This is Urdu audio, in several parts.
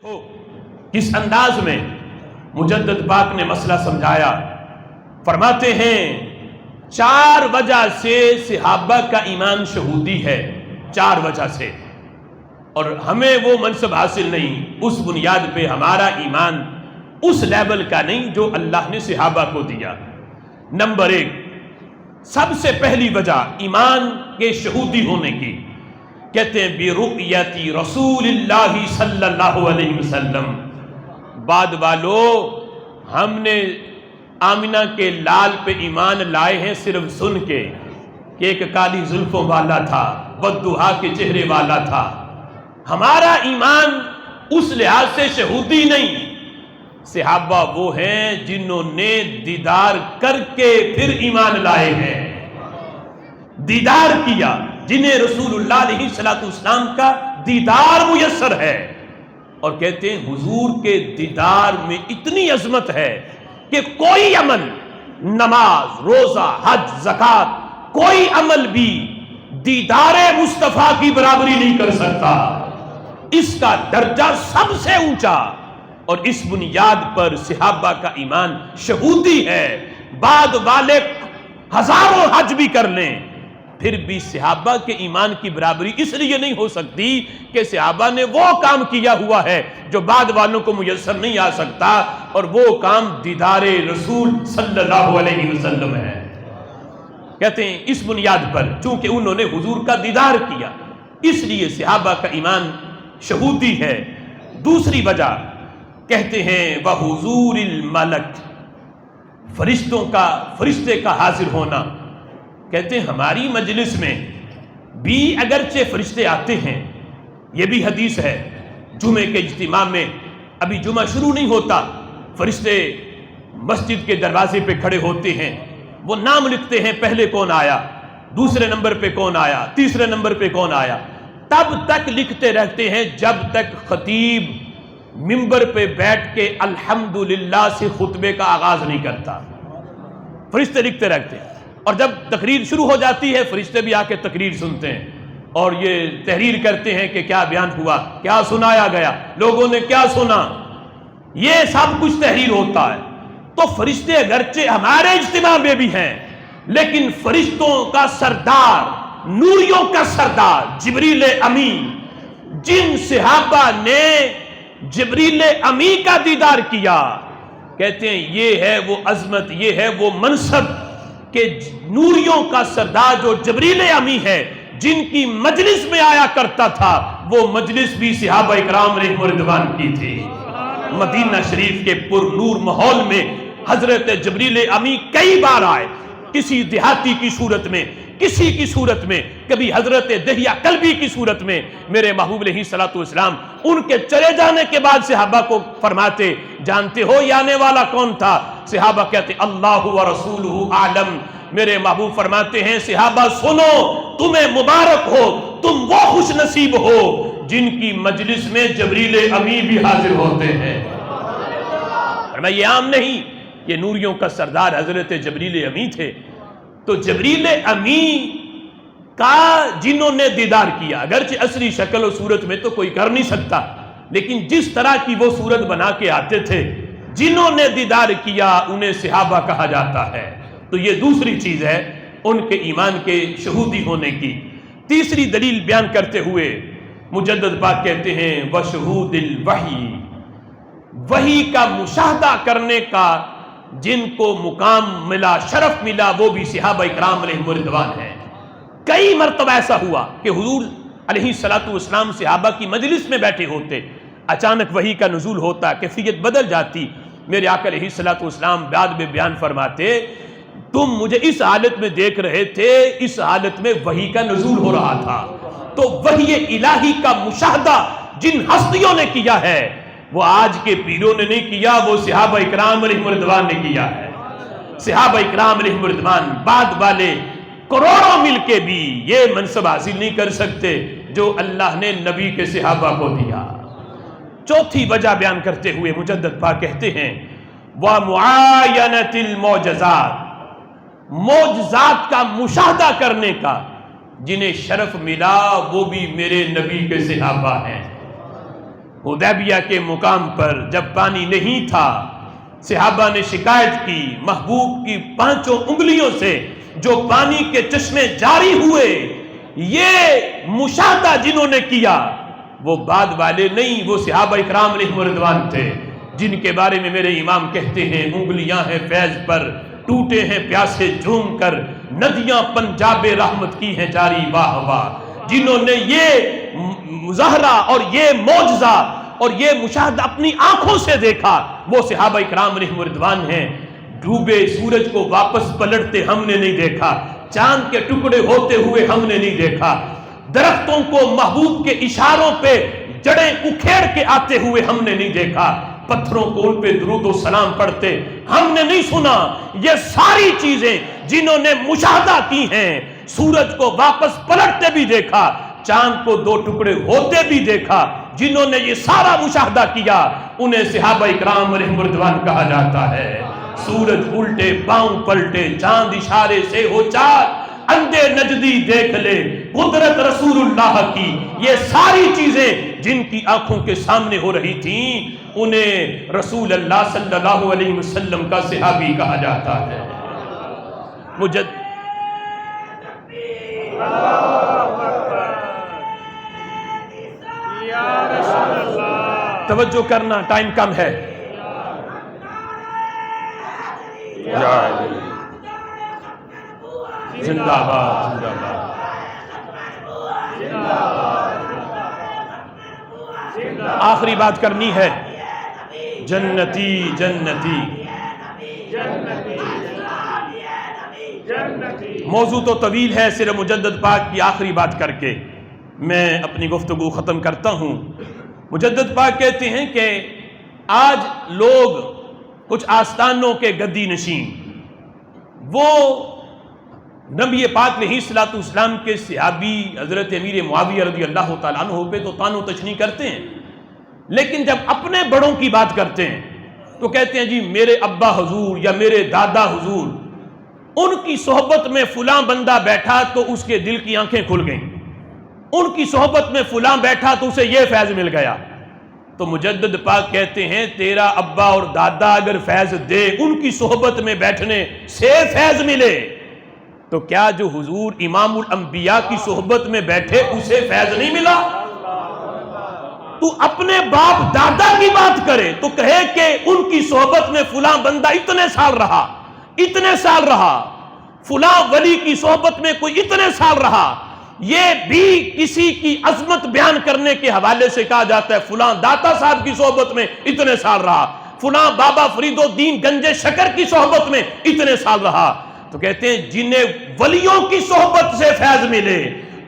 ہو کس انداز میں مجدد پاک نے مسئلہ سمجھایا. فرماتے ہیں 4 وجہ سے صحابہ کا ایمان شہودی ہے، 4 وجہ سے، اور ہمیں وہ منصب حاصل نہیں، اس بنیاد پہ ہمارا ایمان اس لیول کا نہیں جو اللہ نے صحابہ کو دیا. نمبر 1، سب سے پہلی وجہ ایمان کے شہودی ہونے کی، کہتے ہیں برؤیت رسول اللہ صلی اللہ علیہ وسلم. بعد والو، ہم نے آمنہ کے لال پہ ایمان لائے ہیں صرف سن کے کہ ایک کالی زلفوں والا تھا، والضحیٰ کے چہرے والا تھا. ہمارا ایمان اس لحاظ سے شہودی نہیں. صحابہ وہ ہیں جنہوں نے دیدار کر کے پھر ایمان لائے ہیں، دیدار کیا، جنہیں رسول اللہ علیہ السلام کا دیدار میسر ہے. اور کہتے ہیں حضور کے دیدار میں اتنی عظمت ہے کہ کوئی عمل، نماز، روزہ، حج، زکوٰۃ، کوئی عمل بھی دیدار مصطفیٰ کی برابری نہیں کر سکتا. اس کا درجہ سب سے اونچا، اور اس بنیاد پر صحابہ کا ایمان شہودی ہے. بعد والے ہزاروں حج بھی کر لیں، پھر بھی صحابہ کے ایمان کی برابری اس لیے نہیں ہو سکتی کہ صحابہ نے وہ کام کیا ہوا ہے جو بعد والوں کو میسر نہیں آ سکتا، اور وہ کام دیدار رسول صلی اللہ علیہ وسلم ہے. کہتے ہیں اس بنیاد پر چونکہ انہوں نے حضور کا دیدار کیا، اس لیے صحابہ کا ایمان شہودی ہے. دوسری وجہ کہتے ہیں وحضور الملک، فرشتے کا حاضر ہونا. کہتے ہیں ہماری مجلس میں بھی اگرچہ فرشتے آتے ہیں، یہ بھی حدیث ہے. جمعے کے اجتماع میں ابھی جمعہ شروع نہیں ہوتا، فرشتے مسجد کے دروازے پہ کھڑے ہوتے ہیں، وہ نام لکھتے ہیں، پہلے کون آیا، دوسرے نمبر پہ کون آیا، تیسرے نمبر پہ کون آیا، تب تک لکھتے رہتے ہیں جب تک خطیب منبر پہ بیٹھ کے الحمدللہ سے خطبے کا آغاز نہیں کرتا. فرشتے لکھتے رہتے ہیں، اور جب تقریر شروع ہو جاتی ہے فرشتے بھی آ کے تقریر سنتے ہیں اور یہ تحریر کرتے ہیں کہ کیا بیان ہوا، کیا سنایا گیا، لوگوں نے کیا سنا، یہ سب کچھ تحریر ہوتا ہے. تو فرشتے اگرچہ ہمارے اجتماع میں بھی ہیں، لیکن فرشتوں کا سردار، نوریوں کا سردار جبریل امین، جن صحابہ نے جبریل امین کا دیدار کیا، کہتے ہیں یہ ہے وہ عظمت، یہ ہے وہ منصب کہ نوریوں کا سردار جو جبریل امی ہے، جن کی مجلس میں آیا کرتا تھا، وہ مجلس بھی صحابہ اکرام علیہم رضوان کی تھی. مدینہ شریف کے پر نور ماحول میں حضرت جبریل امی کئی بار آئے، کسی دیہاتی کی صورت میں، کسی کی صورت میں، کبھی حضرت دہیہ کلبی کی صورت میں. میرے محبوب علیہ السلام ان کے چلے جانے کے بعد صحابہ کو فرماتے، جانتے ہو یہ آنے والا کون تھا؟ صحابہ کہتے اللہ و رسولہ اعلم. میرے محبوب فرماتے ہیں صحابہ سنو، تمہیں مبارک ہو، تم وہ خوش نصیب ہو جن کی مجلس میں جبریل امی بھی حاضر ہوتے ہیں. فرمایا یہ عام نہیں، یہ نوریوں کا سردار حضرت جبریل امی تھے. تو جبریل امی کا جنہوں نے دیدار کیا، اگرچہ اصلی شکل و صورت میں تو کوئی کر نہیں سکتا، لیکن جس طرح کی وہ صورت بنا کے آتے تھے، جنہوں نے دیدار کیا انہیں صحابہ کہا جاتا ہے. تو یہ دوسری چیز ہے ان کے ایمان کے شہودی ہونے کی. تیسری دلیل بیان کرتے ہوئے مجدد پاک کہتے ہیں وشہود الوحی، وحی کا مشاہدہ کرنے کا جن کو مقام ملا، شرف ملا، وہ بھی صحابہ اکرام علیہم رضوان ہیں. کئی مرتبہ ایسا ہوا کہ حضور علیہ السلام صحابہ کی مجلس میں بیٹھے ہوتے، اچانک وحی کا نزول ہوتا، کیفیت بدل جاتی. میرے آقا علیہ السلام بعد میں بیان فرماتے تم مجھے اس حالت میں دیکھ رہے تھے، اس حالت میں وحی کا نزول ہو رہا تھا. تو وحی الہی کا مشاہدہ جن ہستیوں نے کیا ہے وہ آج کے پیروں نے نہیں کیا، وہ صحابہ اکرام علیہم رضوان نے کیا ہے. صحابہ اکرام علیہم رضوان بعد والے کروڑوں مل کے بھی یہ منصب حاصل نہیں کر سکتے جو اللہ نے نبی کے صحابہ کو دیا. چوتھی وجہ بیان کرتے ہوئے مجدد پاک کہتے ہیں وَمُعَايَنَةِ الْمُعْجَزَاتِ، معجزات کا مشاہدہ کرنے کا جنہیں شرف ملا وہ بھی میرے نبی کے صحابہ ہیں. حدیبیہ کے مقام پر جب پانی نہیں تھا، صحابہ نے شکایت کی، محبوب کی 5 انگلیوں سے جو پانی کے چشمے جاری ہوئے، یہ مشاہدہ جنہوں نے کیا وہ بعد والے نہیں، وہ صحابہ اکرام علیہم رضوان تھے، جن کے بارے میں میرے امام کہتے ہیں انگلیاں ہیں فیض پر، ٹوٹے ہیں پیاسے جھوم کر، ندیاں پنجاب رحمت کی ہیں جاری واہ واہ۔ جنہوں نے یہ مظاہرہ اور یہ معجزہ اور یہ مشاہدہ اپنی آنکھوں سے دیکھا، وہ صحابہ اکرام علیہم رضوان ہیں۔ ڈوبے سورج کو واپس پلٹتے ہم نے نہیں دیکھا، چاند کے ٹکڑے ہوتے ہوئے ہم نے نہیں دیکھا، درختوں کو محبوب کے اشاروں پہ جڑیں اکھیڑ کے آتے ہوئے ہم نے نہیں دیکھا، پتھروں کو ان پہ درود و سلام پڑھتے ہم نے نہیں سنا۔ یہ ساری چیزیں جنہوں نے مشاہدہ کی ہیں، سورج کو واپس پلٹتے بھی دیکھا، چاند کو 2 ٹکڑے ہوتے بھی دیکھا، جنہوں نے یہ سارا مشاہدہ کیا انہیں صحابہ اکرام علیہم رضوان کہا جاتا ہے۔ سورج الٹے پاؤں پلٹے، چاند اشارے سے ہو چار، اندھے نجدی دیکھ لے قدرت رسول اللہ کی، یہ ساری چیزیں جن کی آنکھوں کے سامنے ہو رہی تھیں انہیں رسول اللہ صلی اللہ علیہ وسلم کا صحابی کہا جاتا ہے۔ توجہ کرنا، ٹائم کم ہے۔ زندہ باد زندہ باد۔ آخری بات کرنی ہے، جنتی جنتی۔ موضوع تو طویل ہے، صرف مجدد پاک کی آخری بات کر کے میں اپنی گفتگو ختم کرتا ہوں۔ مجدد پاک کہتے ہیں کہ آج لوگ کچھ آستانوں کے گدی نشین، وہ نبی پاک علیہ الصلوۃ والسلام کے صحابی حضرت امیر معاویہ رضی اللہ تعالیٰ عنہ پہ تو طعن و تشنیع کرتے ہیں، لیکن جب اپنے بڑوں کی بات کرتے ہیں تو کہتے ہیں جی میرے ابا حضور یا میرے دادا حضور، ان کی صحبت میں فلاں بندہ بیٹھا تو اس کے دل کی آنکھیں کھل گئیں، ان کی صحبت میں فلاں بیٹھا تو اسے یہ فیض مل گیا۔ تو مجدد پاک کہتے ہیں تیرا ابا اور دادا اگر فیض دے، ان کی صحبت میں بیٹھنے سے فیض ملے، تو کیا جو حضور امام الانبیاء کی صحبت میں بیٹھے اسے فیض نہیں ملا؟ تو اپنے باپ دادا کی بات کرے تو کہے کہ ان کی صحبت میں فلاں بندہ اتنے سال رہا، فلاں ولی کی صحبت میں کوئی اتنے سال رہا، یہ بھی کسی کی عظمت بیان کرنے کے حوالے سے کہا جاتا ہے فلاں داتا صاحب کی صحبت میں اتنے سال رہا، فلاں بابا فرید الدین گنج شکر کی صحبت میں اتنے سال رہا۔ تو کہتے ہیں جنہیں ولیوں کی صحبت سے فیض ملے،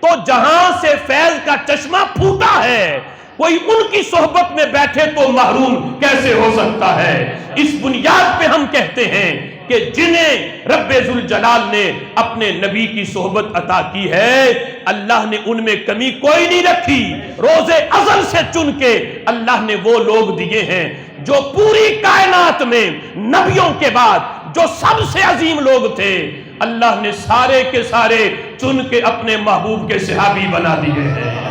تو جہاں سے فیض کا چشمہ پھوٹا ہے، کوئی ان کی صحبت میں بیٹھے تو محروم کیسے ہو سکتا ہے؟ اس بنیاد پہ ہم کہتے ہیں کہ جنہیں رب ذوالجلال نے اپنے نبی کی صحبت عطا کی ہے، اللہ نے ان میں کمی کوئی نہیں رکھی، روز ازل سے چن کے اللہ نے وہ لوگ دیے ہیں جو پوری کائنات میں نبیوں کے بعد جو سب سے عظیم لوگ تھے، اللہ نے سارے کے سارے چن کے اپنے محبوب کے صحابی بنا دیے ہیں۔